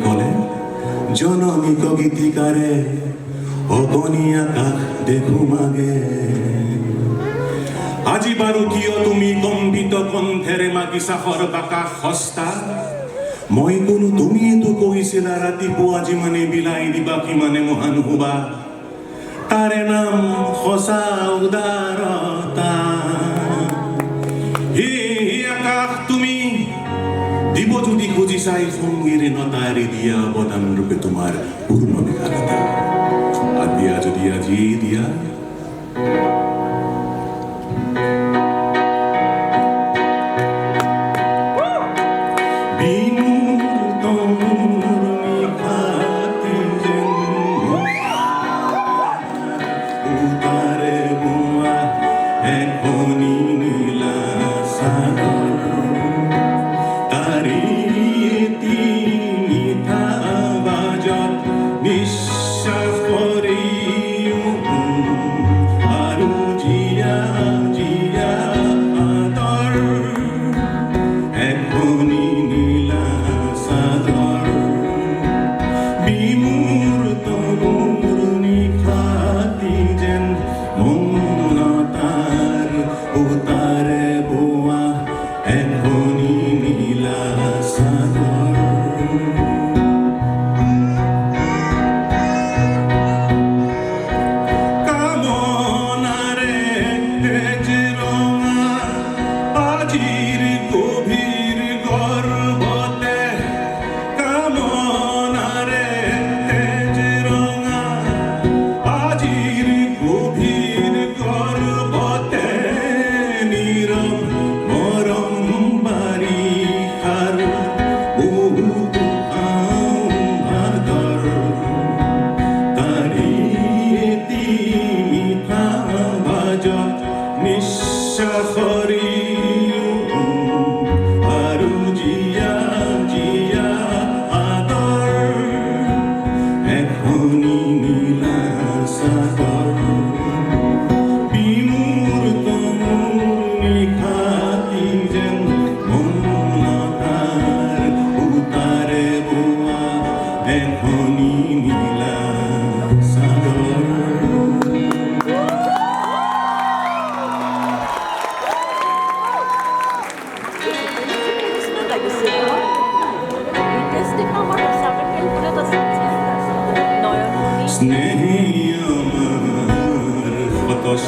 কলে জনমিক গীতিকাৰে অগণি আকাশ দেখো মাগে আজি বাৰু কিয় তুমি কম্পিত কণ্ঠেৰে মাগিছা সৰবাকাশ সস্তা মই কোনো তুমিয়েতো কৈছিলা ৰাতিপুৱা যিমানে বিলাই দিবা কিমানে মহান হবা তাৰে নাম সঁচা উদাৰতা হে আকাশ তুমি দিব যদি খুজিছাই সংগীৰে নতাৰে দিয়া অৱদান ৰূপে তোমাৰ পূৰ্ণ বিশালতা আর দিয়া যদি আজি দিয়া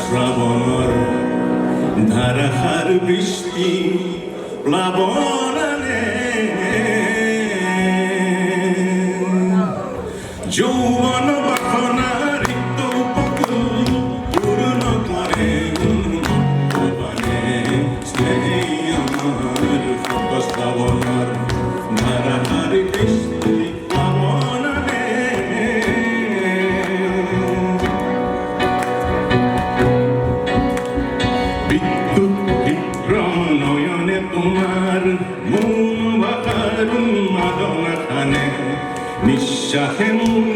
শ্রাবণৰ ধাৰাসাৰ বৃষ্টি প্লাৱনে যৌৱন বাসনা ৰিক্ত উপকূল পূৰ্ণ কৰে ভগৱানে স্নেহে আমাৰ শ্ৰাবণৰ ধাৰাসাৰ বৃষ্টি নিশ্বাসে মোৰ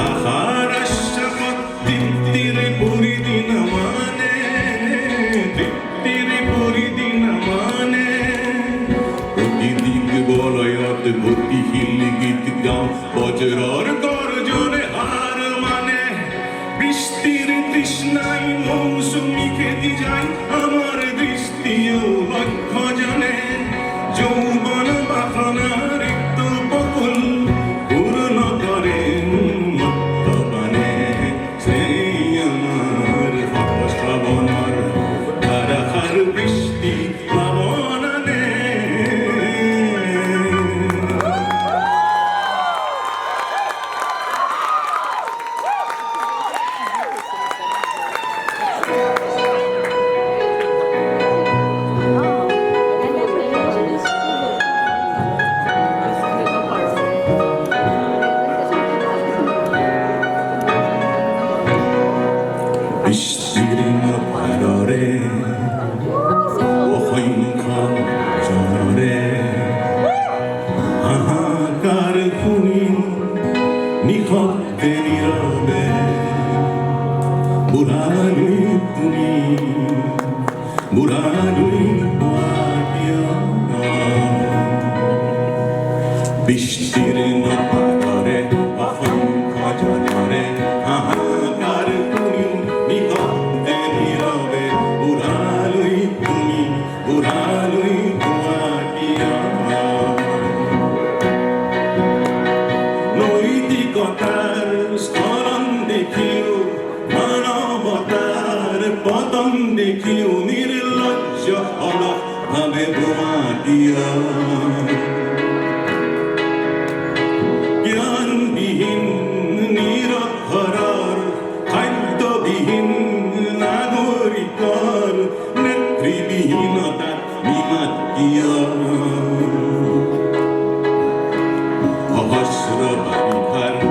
আশাৰ আশ্বাসত তৃপ্তিৰ পৰিদিন মানে তৃপ্তিৰ পৰিদিন মানে প্ৰতি দিগ বলয়ত গতিশীল গীত গাওঁ বজ্ৰৰ গৰ্জনে হাৰ মানে বৃষ্টিৰ তৃষ্ণাই মৌচুমী খেদি যায় আমাৰ দৃষ্টিও লক্ষ্য জানে যৌৱন বাসনাৰ ৰিক্ত উপকূল বৃষ্টির মানবিকতার স্খলন দেখিও মানবতার পতন দেখিও নির্লজ্জ অলস ভাবে বোমা দিয়া জ্ঞানবিহীন নিরক্ষৰৰ খাদ্যবিহীন নাগৰিকৰ নেতৃবিহীনতাত নিমাত কিয় সহস্ৰ বাৰিষাৰ